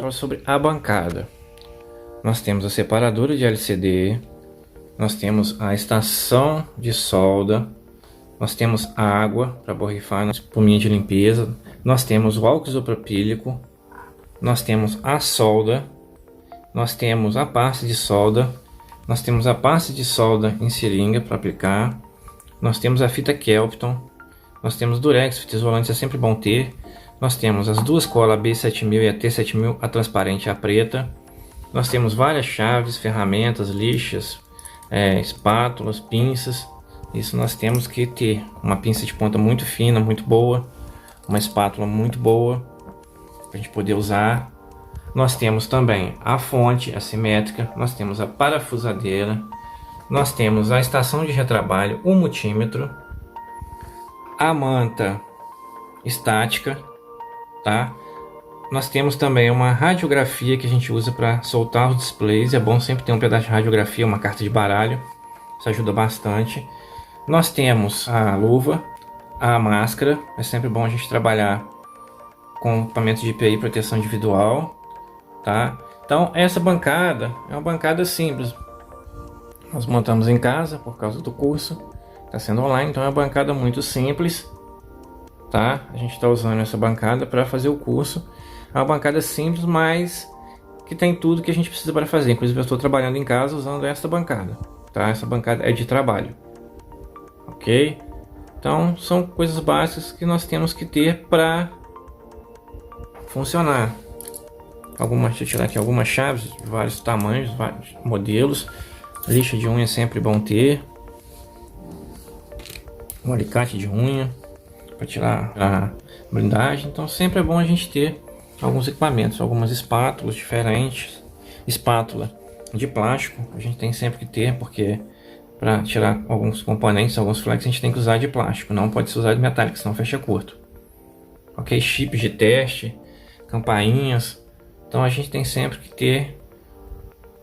fala sobre a bancada. Nós temos a separadora de LCD, nós temos a estação de solda, nós temos a água para borrifar na espuminha de limpeza, nós temos o álcool isopropílico, nós temos a solda, nós temos a pasta de solda, nós temos a pasta de solda em seringa para aplicar, nós temos a fita Kelpton, nós temos Durex, fita isolante é sempre bom ter, nós temos as duas colas, a B7000 e a T7000, a transparente e a preta, nós temos várias chaves, ferramentas, lixas, espátulas, pinças. Isso nós temos que ter uma pinça de ponta muito fina, muito boa, uma espátula muito boa para a gente poder usar. Nós temos também a fonte assimétrica, nós temos a parafusadeira, nós temos a estação de retrabalho, o multímetro, a manta estática, tá? Nós temos também uma radiografia que a gente usa para soltar os displays. É bom sempre ter um pedaço de radiografia, uma carta de baralho, isso ajuda bastante. Nós temos a luva, a máscara, é sempre bom a gente trabalhar com equipamento de EPI, proteção individual, tá? Então essa bancada é uma bancada simples, nós montamos em casa por causa do curso, está sendo online, então é uma bancada muito simples, tá? A gente está usando essa bancada para fazer o curso. É uma bancada simples, mas que tem tudo que a gente precisa para fazer. Inclusive eu estou trabalhando em casa usando essa bancada, tá? Essa bancada é de trabalho, ok? Então são coisas básicas que nós temos que ter para funcionar. Deixa eu tirar aqui algumas chaves de vários tamanhos, vários modelos. Lixa de unha é sempre bom ter. Um alicate de unha para tirar a blindagem. Então sempre é bom a gente ter alguns equipamentos, algumas espátulas diferentes. Espátula de plástico a gente tem sempre que ter, porque para tirar alguns componentes, alguns flex, a gente tem que usar de plástico, não pode ser usado de metálico, senão fecha curto. Ok, chips de teste, campainhas, então a gente tem sempre que ter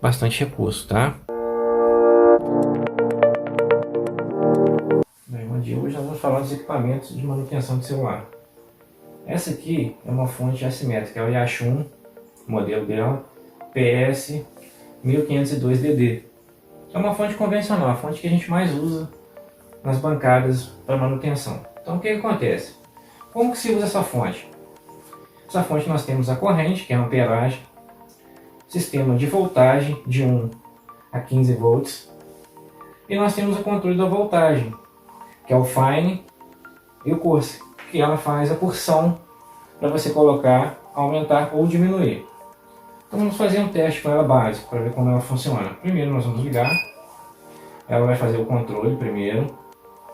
bastante recurso, tá? Bem, bom dia, hoje nós vamos falar dos equipamentos de manutenção de celular. Essa aqui é uma fonte assimétrica, é o Yashun, o modelo dela, PS 1502DD. É uma fonte convencional, a fonte que a gente mais usa nas bancadas para manutenção. Então o que acontece? Como que se usa essa fonte? Essa fonte nós temos a corrente, que é a amperagem, sistema de voltagem de 1 a 15 volts, e nós temos o controle da voltagem, que é o Fine e o Curse, que ela faz a porção para você colocar, aumentar ou diminuir. Então vamos fazer um teste com ela básico para ver como ela funciona. Primeiro nós vamos ligar, ela vai fazer o controle primeiro.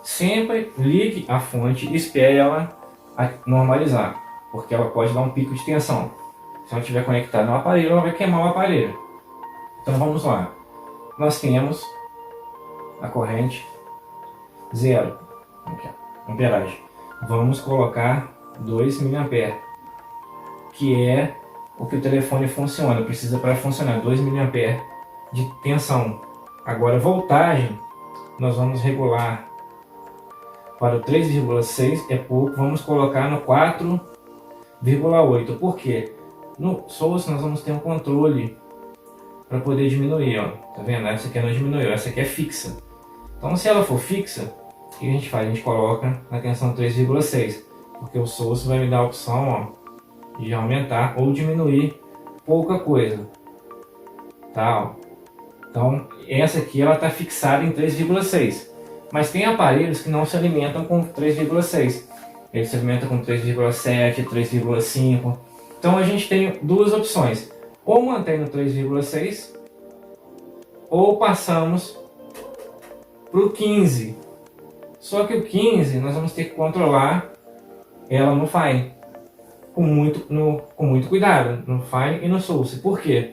Sempre ligue a fonte e espere ela normalizar, porque ela pode dar um pico de tensão. Se ela estiver conectada no aparelho, ela vai queimar o aparelho. Então vamos lá. Nós temos a corrente 0, amperagem. Vamos colocar 2 mA, que é o que o telefone funciona, precisa para funcionar, 2 mA de tensão. Agora voltagem, nós vamos regular para o 3,6, é pouco, vamos colocar no 4,8. Por quê? No Source nós vamos ter um controle para poder diminuir, ó. Tá vendo? Essa aqui não diminuiu, essa aqui é fixa. Então se ela for fixa, o que a gente faz? A gente coloca na tensão 3,6, porque o Source vai me dar a opção, ó, de aumentar ou diminuir pouca coisa, tá? Ó. Então essa aqui ela está fixada em 3,6, mas tem aparelhos que não se alimentam com 3,6, eles se alimentam com 3,7, 3,5. Então a gente tem duas opções, ou mantém no 3,6 ou passamos para o 15. Só que o 15 nós vamos ter que controlar ela no Fine, com muito cuidado, no Fine e no Source. Por quê?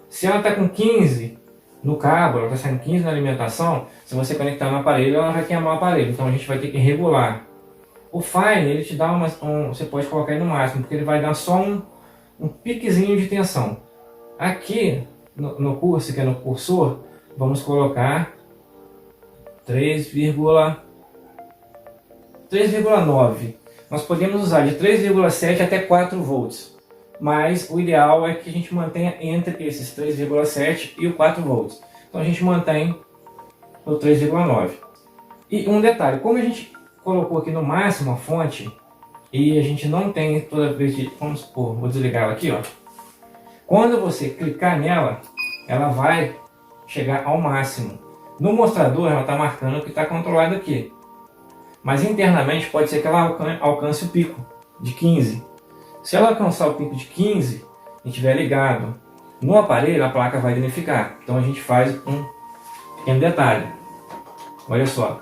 Se ela está com 15 no cabo, ela está saindo 15 na alimentação, se você conectar no aparelho, ela vai queimar o aparelho. Então a gente vai ter que regular. O Fine, ele te dá você pode colocar aí no máximo, porque ele vai dar só um piquezinho de tensão. Aqui no curso, que é no cursor, vamos colocar 3,9. Nós podemos usar de 3,7 até 4 volts. mas o ideal é que a gente mantenha entre esses 3,7 e o 4 volts. Então a gente mantém o 3,9. E um detalhe, como a gente colocou aqui no máximo a fonte, e a gente não tem toda vez de, vamos supor, vou desligar ela aqui, ó. Quando você clicar nela, ela vai chegar ao máximo. No mostrador ela está marcando que está controlado aqui. Mas internamente pode ser que ela alcance o pico de 15. Se ela alcançar o pico de 15 e estiver ligado no aparelho, a placa vai danificar. Então a gente faz um pequeno detalhe. Olha só,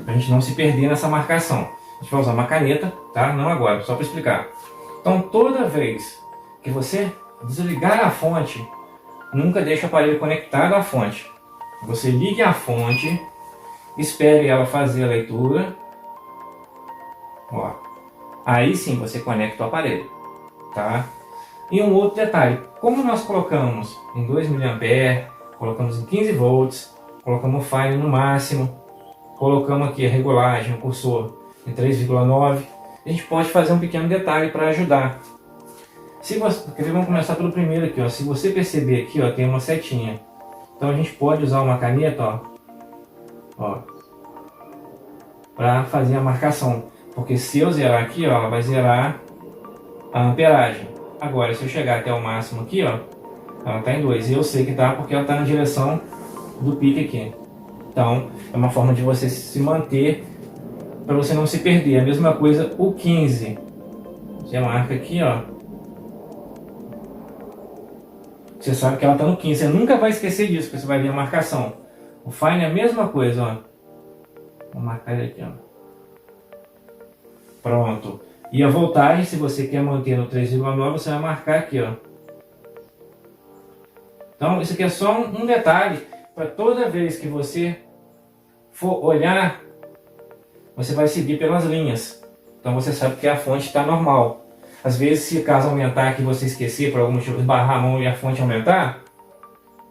para a gente não se perder nessa marcação. A gente vai usar uma caneta, tá? Não agora, só para explicar. Então toda vez que você desligar a fonte, nunca deixe o aparelho conectado à fonte. Você ligue a fonte, espere ela fazer a leitura. Ó. Aí sim você conecta o aparelho, tá? E um outro detalhe, como nós colocamos em 2 mA, colocamos em 15 volts, colocamos o fine no máximo, colocamos aqui a regulagem, o cursor em 3,9, a gente pode fazer um pequeno detalhe para ajudar. Se você, vamos começar pelo primeiro aqui, ó. Se você perceber aqui, ó, tem uma setinha. Então a gente pode usar uma caneta, ó, para fazer a marcação. Porque se eu zerar aqui, ó, ela vai zerar a amperagem. Agora, se eu chegar até o máximo aqui, ó, ela está em 2. E eu sei que tá porque ela está na direção do pique aqui. Então, é uma forma de você se manter, para você não se perder. A mesma coisa o 15. Você marca aqui, ó. Você sabe que ela está no 15. Você nunca vai esquecer disso, porque você vai ver a marcação. O fine é a mesma coisa, ó. Vou marcar ele aqui, ó. Pronto. E a voltagem, se você quer manter no 3,9, você vai marcar aqui, ó. Então, isso aqui é só um detalhe, para toda vez que você for olhar, você vai seguir pelas linhas. Então você sabe que a fonte está normal. Às vezes, se caso aumentar que você esquecer, por algum motivo, esbarrar a mão e a fonte aumentar,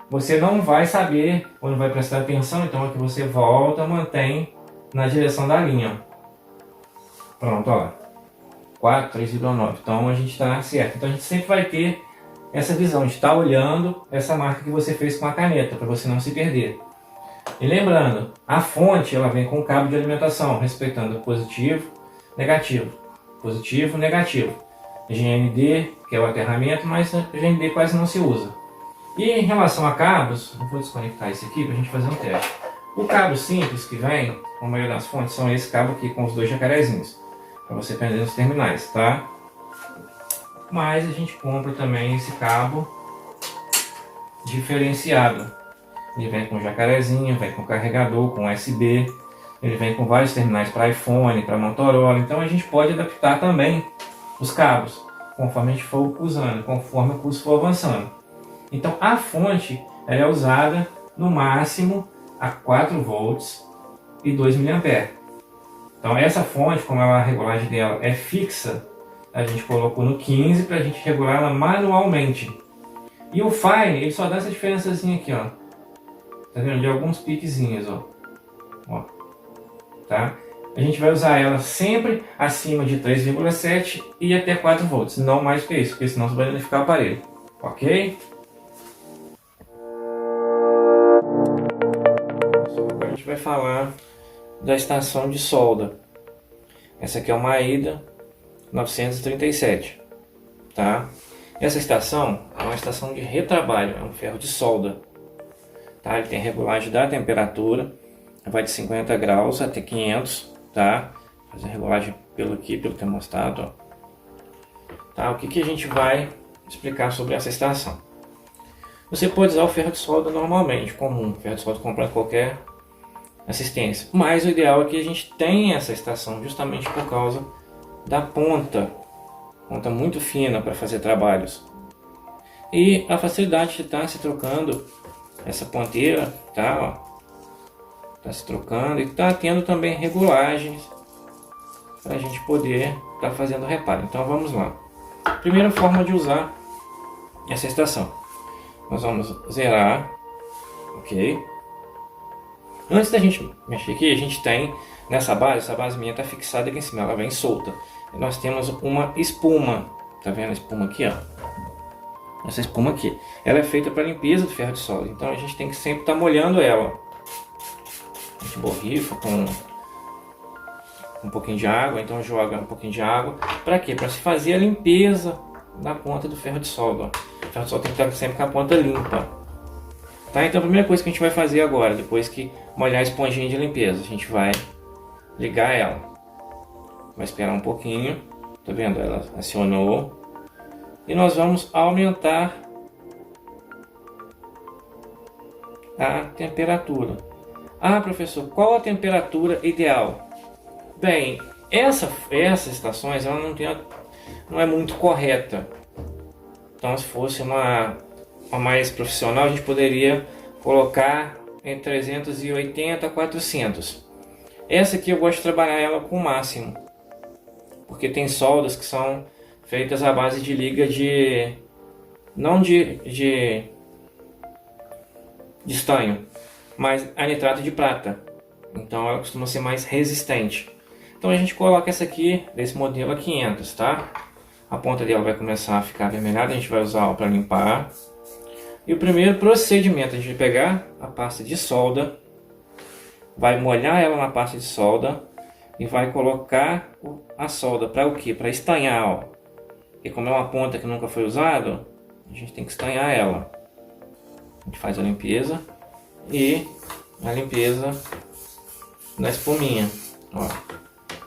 você não vai saber ou não vai prestar atenção, então aqui você volta, mantém na direção da linha. Pronto, ó lá. 3,9. Então a gente está certo. Então a gente sempre vai ter essa visão de estar olhando essa marca que você fez com a caneta, para você não se perder. E lembrando, a fonte ela vem com cabo de alimentação, respeitando positivo, negativo. Positivo, negativo. GND, que é o aterramento, mas GND quase não se usa. E em relação a cabos, eu vou desconectar esse aqui para a gente fazer um teste. O cabo simples que vem, com a maioria das fontes, são esse cabo aqui com os 2 jacarezinhos, para você prender nos terminais, tá? Mas a gente compra também esse cabo diferenciado. Ele vem com jacarezinho, vem com carregador, com USB, ele vem com vários terminais para iPhone, para Motorola, então a gente pode adaptar também os cabos, conforme a gente for usando, conforme o curso for avançando. Então a fonte ela é usada no máximo a 4 volts e 2 mA. Então essa fonte, como a regulagem dela é fixa, a gente colocou no 15 para a gente regular ela manualmente. E o fine, ele só dá essa diferençazinha aqui, ó. Tá vendo? De alguns piquezinhos, ó. Tá? A gente vai usar ela sempre acima de 3,7 e até 4 volts, não mais que isso, porque senão você vai danificar o aparelho. Ok? Agora a gente vai falar da estação de solda. Essa aqui é uma AIDA 937, tá? Essa estação é uma estação de retrabalho, é um ferro de solda, tá? Ele tem regulagem da temperatura, vai de 50 graus até 500, tá? Fazer regulagem pelo termostato, ó. Tá? O que a gente vai explicar sobre essa estação? Você pode usar o ferro de solda normalmente, comum, ferro de solda comprado em qualquer assistência, mas o ideal é que a gente tenha essa estação justamente por causa da ponta muito fina para fazer trabalhos e a facilidade de estar se trocando essa ponteira, tá? Ó, tá se trocando e tá tendo também regulagens para a gente poder estar fazendo reparo. Então vamos lá. Primeira forma de usar essa estação, nós vamos zerar, ok? Antes da gente mexer aqui, a gente tem nessa base, essa base minha está fixada aqui em cima, ela vem solta. E nós temos uma espuma, tá vendo a espuma aqui, ó? essa espuma aqui. Ela é feita para limpeza do ferro de solda, então a gente tem que sempre estar molhando ela. A gente borrifa com um pouquinho de água, então joga um pouquinho de água. Para quê? Para se fazer a limpeza da ponta do ferro de solda. O ferro de solda tem que estar sempre com a ponta limpa. Tá? Então a primeira coisa que a gente vai fazer agora, depois que molhar a esponjinha de limpeza, a gente vai ligar ela. Vai esperar um pouquinho. Tá vendo? Ela acionou. E nós vamos aumentar a temperatura. Ah, professor, qual a temperatura ideal? Bem, essas estações ela não é muito correta. Então, se fosse uma mais profissional, a gente poderia colocar entre 380 a 400. Essa aqui eu gosto de trabalhar ela com o máximo, porque tem soldas que são feitas à base de liga não de estanho, mas a nitrato de prata. Então ela costuma ser mais resistente. Então a gente coloca essa aqui, desse modelo a 500, tá? A ponta dela vai começar a ficar avermelhada, a gente vai usar para limpar. E o primeiro procedimento, a gente vai pegar a pasta de solda, vai molhar ela na pasta de solda e vai colocar a solda para o que? Para estanhar, ó. E como é uma ponta que nunca foi usada, a gente tem que estanhar ela. A gente faz a limpeza e a limpeza na espuminha, ó.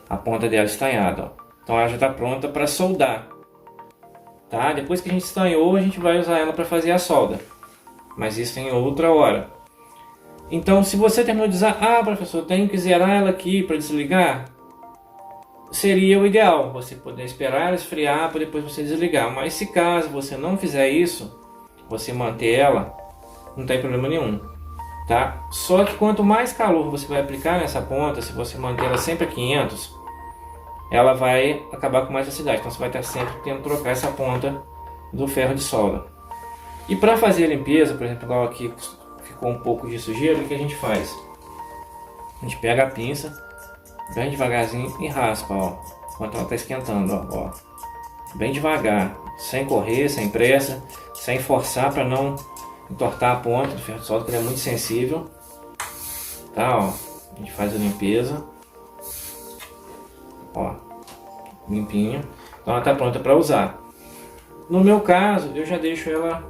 A ponta dela estanhada, ó. Então ela já está pronta para soldar. Tá? Depois que a gente estanhou, a gente vai usar ela para fazer a solda. Mas isso em outra hora. Então, se você terminou de usar, professor, tenho que zerar ela aqui para desligar, seria o ideal, você poder esperar ela esfriar para depois você desligar. Mas se caso você não fizer isso, você manter ela, não tem problema nenhum. Tá? Só que quanto mais calor você vai aplicar nessa ponta, se você manter ela sempre a 500, ela vai acabar com mais velocidade. Então você vai estar sempre tendo que trocar essa ponta do ferro de solda. E para fazer a limpeza, por exemplo, igual aqui ficou um pouco de sujeira, o que a gente faz? A gente pega a pinça, bem devagarzinho e raspa, ó, enquanto ela está esquentando, ó. Bem devagar, sem correr, sem pressa, sem forçar para não entortar a ponta do ferro de solda, que ele é muito sensível. Tá, ó. A gente faz a limpeza. Ó, limpinha. Então ela está pronta para usar. No meu caso, eu já deixo ela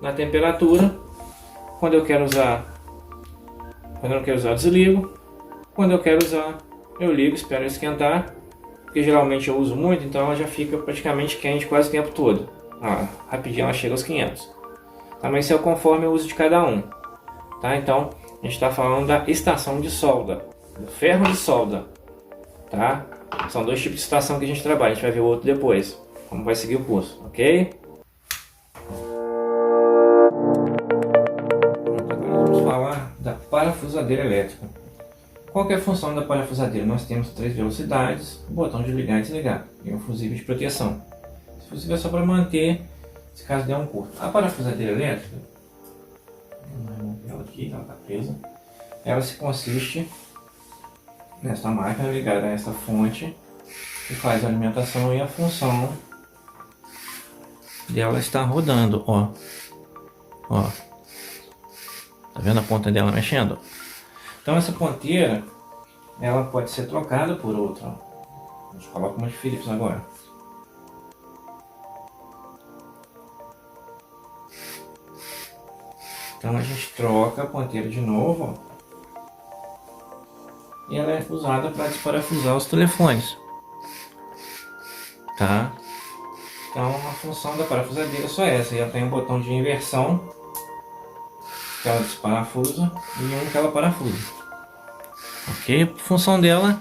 na temperatura. Quando eu quero usar, quando eu não quero usar, eu desligo. Quando eu quero usar, eu ligo, espero esquentar. Porque geralmente eu uso muito, então ela já fica praticamente quente quase o tempo todo. Ó, rapidinho ela chega aos 500. Tá, mas isso é conforme o uso de cada um. Tá? Então a gente está falando da estação de solda, do ferro de solda. Tá? São dois tipos de estação que a gente trabalha, a gente vai ver o outro depois, como vai seguir o curso, ok? Agora vamos falar da parafusadeira elétrica. Qual que é a função da parafusadeira? Nós temos 3 velocidades, o botão de ligar e desligar e um fusível de proteção. Esse fusível é só para manter, se caso der um curto. A parafusadeira elétrica, vamos remover ela aqui, ela está presa. Ela se consiste nesta máquina ligada a esta fonte que faz a alimentação, e a função dela está rodando, ó. Tá vendo a ponta dela mexendo? Então essa ponteira, ela pode ser trocada por outra, ó. A gente coloca uma de Philips agora. Então a gente troca a ponteira de novo, ó. E ela é usada para desparafusar os telefones, tá? Então a função da parafusadeira é só essa. E ela tem um botão de inversão que ela desparafusa e um que ela parafusa, ok? A função dela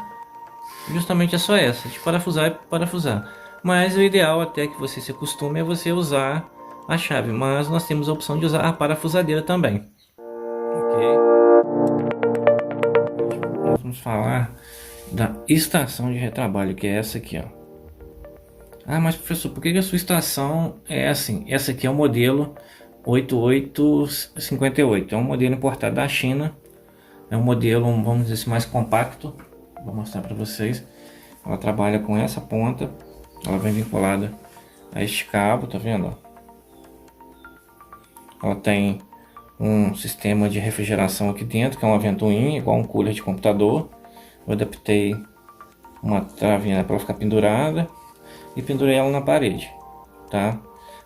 justamente é só essa, de parafusar e parafusar. Mas o ideal, até que você se acostume, é você usar a chave, mas nós temos a opção de usar a parafusadeira também, ok? Vamos falar da estação de retrabalho, que é essa aqui, ó. Mas professor, por que a sua estação é assim? Essa aqui é o modelo 8858, é um modelo importado da China, é um modelo, vamos dizer assim, mais compacto. Vou mostrar para vocês. Ela trabalha com essa ponta, ela vem vinculada a este cabo, tá vendo? Ela tem um sistema de refrigeração aqui dentro, que é uma ventoinha, igual um cooler de computador. Eu adaptei uma travinha para ela ficar pendurada e pendurei ela na parede, tá?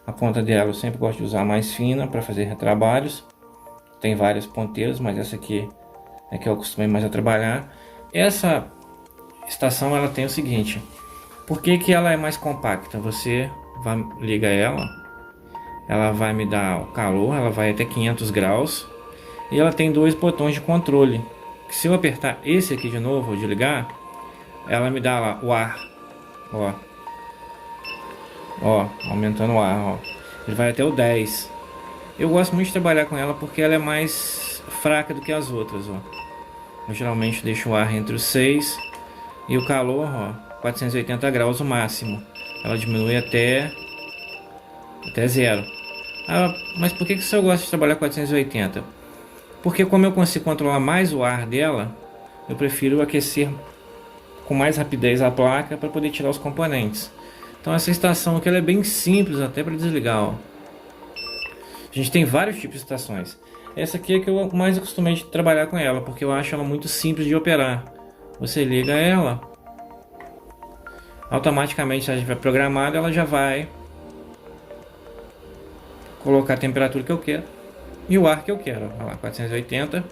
A ponta dela eu sempre gosto de usar mais fina para fazer retrabalhos. Tem várias ponteiras, mas essa aqui é que eu acostumei mais a trabalhar. Essa estação ela tem o seguinte: por que que ela é mais compacta? Você liga ela vai me dar o calor, ela vai até 500 graus. E ela tem dois botões de controle. Se eu apertar esse aqui de novo, de ligar, ela me dá lá o ar. Ó, aumentando o ar, ó. Ele vai até o 10. Eu gosto muito de trabalhar com ela porque ela é mais fraca do que as outras, ó. Eu geralmente deixo o ar entre os 6 e o calor, ó, 480 graus o máximo. Ela diminui até 0. Ah, mas por que eu gosto de trabalhar 480? Porque como eu consigo controlar mais o ar dela, eu prefiro aquecer com mais rapidez a placa para poder tirar os componentes. Então essa estação aqui ela é bem simples até para desligar, ó. A gente tem vários tipos de estações. Essa aqui é que eu mais acostumei de trabalhar com ela, porque eu acho ela muito simples de operar. Você liga ela, automaticamente ela já vai programada, ela já vai colocar a temperatura que eu quero e o ar que eu quero. Olha lá, 480.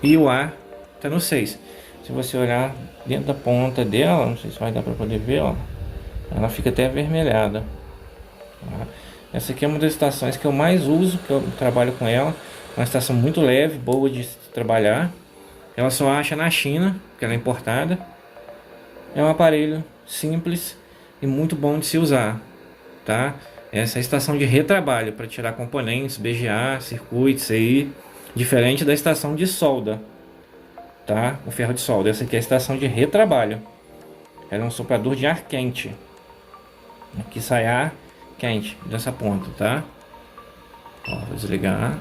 E o ar está no 6. Se você olhar dentro da ponta dela, não sei se vai dar para poder ver, ó, ela fica até avermelhada. Essa aqui é uma das estações que eu mais uso, que eu trabalho com ela. Uma estação muito leve, boa de trabalhar. Ela só acha na China, porque ela é importada. É um aparelho simples e muito bom de se usar, tá? Essa é a estação de retrabalho para tirar componentes, BGA, circuitos aí, diferente da estação de solda, tá? O ferro de solda. Essa aqui é a estação de retrabalho. Ela é um soprador de ar quente. Aqui sai ar quente dessa ponta, tá? Ó, vou desligar.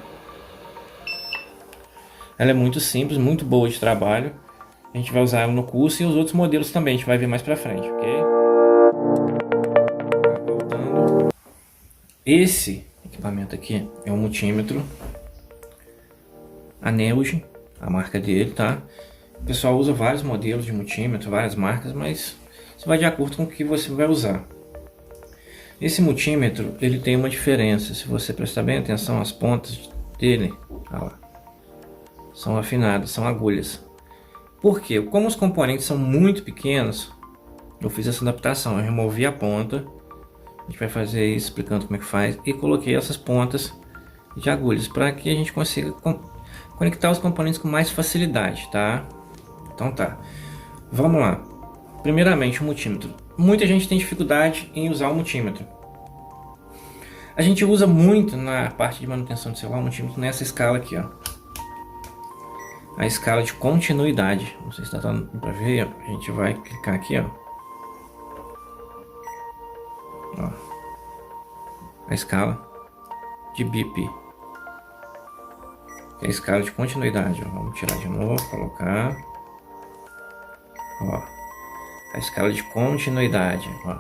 Ela é muito simples, muito boa de trabalho. A gente vai usar ela no curso e os outros modelos também, a gente vai ver mais pra frente, ok? Voltando. Esse equipamento aqui é um multímetro Aneuge, a marca dele, tá? O pessoal usa vários modelos de multímetro, várias marcas, mas isso vai de acordo com o que você vai usar. Esse multímetro, ele tem uma diferença. Se você prestar bem atenção, as pontas dele, olha lá, são afinadas, são agulhas. Por quê? Como os componentes são muito pequenos, eu fiz essa adaptação. Eu removi a ponta, a gente vai fazer isso explicando como é que faz, e coloquei essas pontas de agulhas para que a gente consiga conectar os componentes com mais facilidade, tá? Então tá, vamos lá. Primeiramente, o multímetro. Muita gente tem dificuldade em usar o multímetro. A gente usa muito na parte de manutenção do celular o multímetro nessa escala aqui, ó. A escala de continuidade. Não sei se está dando para ver. A gente vai clicar aqui, ó. A escala de BIP. É a escala de continuidade, ó. Vamos tirar de novo, colocar. Ó. A escala de continuidade, ó.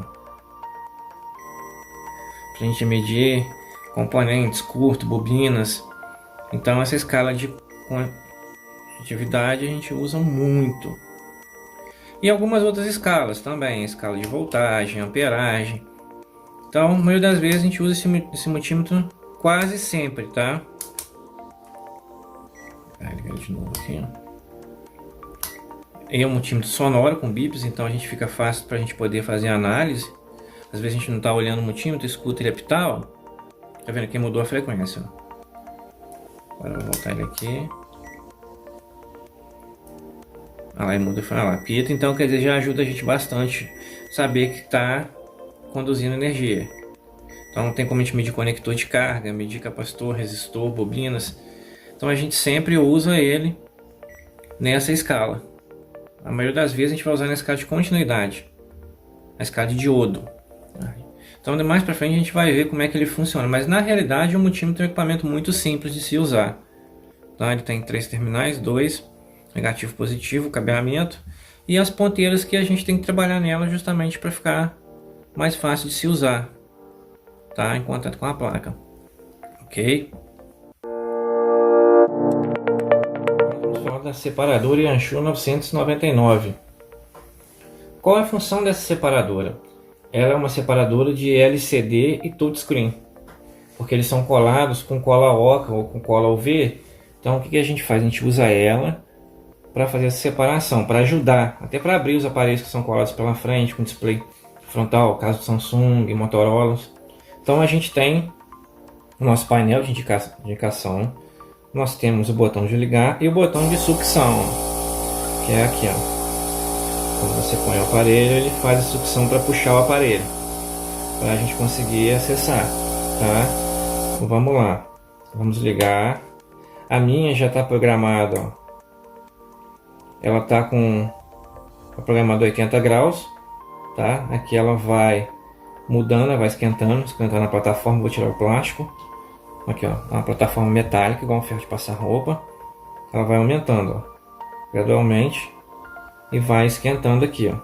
Pra gente medir componentes, curto, bobinas. Então essa escala de atividade a gente usa muito. E algumas outras escalas também, escala de voltagem, amperagem. Então, a maioria das vezes a gente usa esse multímetro quase sempre, tá? Vou ligar de novo aqui, ó. É um multímetro sonoro com bips, então a gente fica fácil para a gente poder fazer análise. Às vezes a gente não está olhando o multímetro, escuta ele apitar, ó. Tá vendo que mudou a frequência, ó. Agora eu vou voltar ele aqui. Lá e muda, fala, apita, então quer dizer, já ajuda a gente bastante saber que está conduzindo energia. Então tem como a gente medir conector de carga, medir capacitor, resistor, bobinas. Então a gente sempre usa ele nessa escala. A maioria das vezes a gente vai usar na escala de continuidade, a escala de diodo. Então mais para frente a gente vai ver como é que ele funciona, mas na realidade o multímetro é um equipamento muito simples de se usar. Então, ele tem 3 terminais, 2, negativo, positivo, cabeamento, e as ponteiras que a gente tem que trabalhar nela justamente para ficar mais fácil de se usar. tá? Em contato com a placa, ok? Vamos falar da separadora Yanshu 999. Qual é a função dessa separadora? Ela é uma separadora de LCD e touchscreen, porque eles são colados com cola oca ou com cola UV. Então o que a gente faz? A gente usa ela para fazer essa separação, para ajudar, até para abrir os aparelhos que são colados pela frente, com display frontal, caso Samsung, Motorola. Então a gente tem o nosso painel de indicação, nós temos o botão de ligar e o botão de sucção, que é aqui, ó. Quando você põe o aparelho, ele faz a sucção para puxar o aparelho, para a gente conseguir acessar, tá? Então vamos lá, vamos ligar. A minha já está programada, ó. Ela está com a programada 80 graus, tá? Aqui ela vai mudando, ela vai esquentando a plataforma. Vou tirar o plástico. Aqui, ó, uma plataforma metálica, igual um ferro de passar roupa. Ela vai aumentando, ó, gradualmente, e vai esquentando aqui, ó.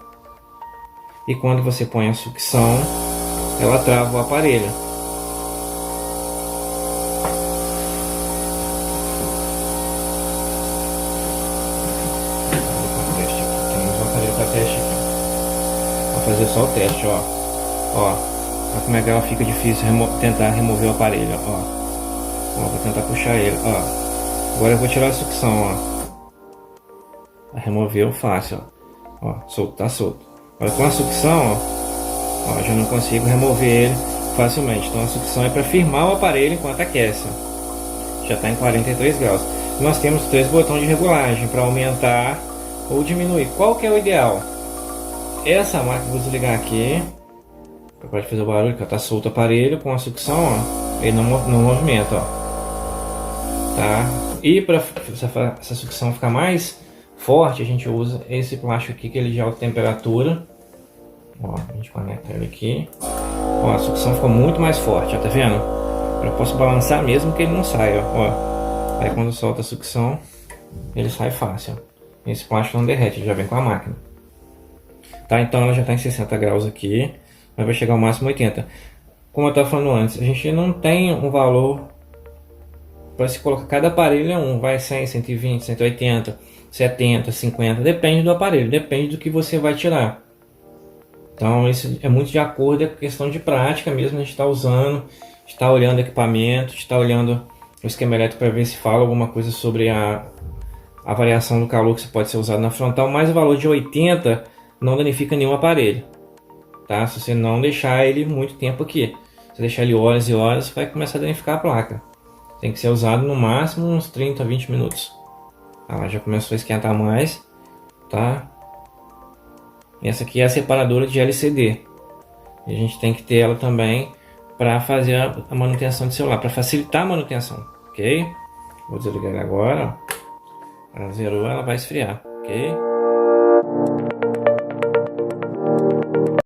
E quando você põe a sucção, ela trava o aparelho. Temos o aparelho para teste aqui. Vou fazer só o teste, ó. Ó, olha como é que ela fica difícil tentar remover o aparelho, ó. Ó, vou tentar puxar ele, ó. Agora eu vou tirar a sucção, ó. Removeu fácil, ó, solto, tá solto. Agora com a sucção, ó, já não consigo remover ele facilmente. Então a sucção é para firmar o aparelho enquanto aquece, ó. Já está em 43 graus. Nós temos 3 botões de regulagem para aumentar ou diminuir. Qual que é o ideal? Essa máquina, vou desligar aqui, pode fazer o barulho, que tá solto o aparelho. Com a sucção, ó, ele não movimenta, ó, tá? E para essa sucção ficar mais forte, a gente usa esse plástico aqui, que ele de alta temperatura. Ó, a gente conecta ele aqui. Ó, a sucção ficou muito mais forte, ó, tá vendo? Eu posso balançar mesmo que ele não saia, ó. Aí quando solta a sucção, ele sai fácil, ó. Esse plástico não derrete, ele já vem com a máquina. Tá, então ela já está em 60 graus aqui, mas vai chegar ao máximo 80. Como eu estava falando antes, a gente não tem um valor para se colocar. Cada aparelho é um, vai 100, 120, 180, 70, 50, depende do aparelho, depende do que você vai tirar. Então isso é muito de acordo com a questão de prática mesmo. A gente está usando, está olhando equipamento, está olhando o esquema elétrico para ver se fala alguma coisa sobre a variação do calor que pode ser usado na frontal, mas o valor de 80 não danifica nenhum aparelho, tá? Se você não deixar ele muito tempo aqui, se deixar ele horas e horas, vai começar a danificar a placa. Tem que ser usado no máximo uns 30, 20 minutos. Ela já começou a esquentar mais, tá? Essa aqui é a separadora de LCD. E a gente tem que ter ela também para fazer a manutenção do celular, para facilitar a manutenção, ok? Vou desligar agora, ó. Ela zerou, ela vai esfriar, ok?